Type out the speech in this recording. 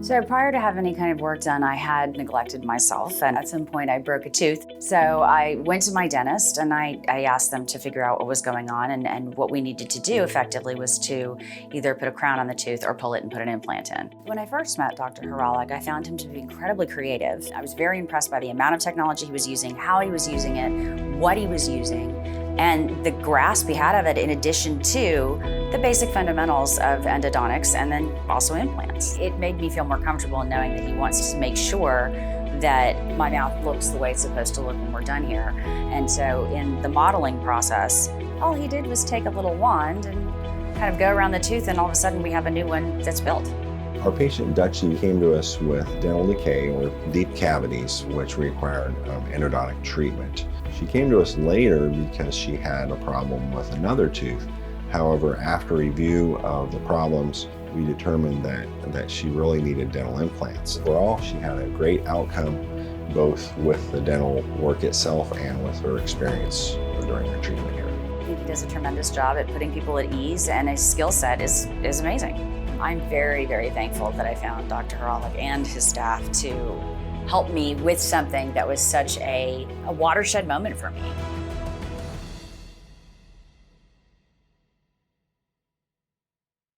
So prior to having any kind of work done, I had neglected myself, and at some point I broke a tooth. So I went to my dentist and I asked them to figure out what was going on, and what we needed to do effectively was to either put a crown on the tooth or pull it and put an implant in. When I first met Dr. Horalek, I found him to be incredibly creative. I was very impressed by the amount of technology he was using, how he was using it, what he was using, and the grasp he had of it, in addition to the basic fundamentals of endodontics and then also implants. It made me feel more comfortable in knowing that he wants to make sure that my mouth looks the way it's supposed to look when we're done here. And so in the modeling process, all he did was take a little wand and kind of go around the tooth, and all of a sudden we have a new one that's built. Our patient Dutchie came to us with dental decay or deep cavities, which required endodontic treatment. She came to us later because she had a problem with another tooth. However, after review of the problems, we determined that she really needed dental implants. Overall, she had a great outcome, both with the dental work itself and with her experience during her treatment here. I think he does a tremendous job at putting people at ease, and his skill set is amazing. I'm very, very thankful that I found Dr. Horalek and his staff to help me with something that was such a watershed moment for me.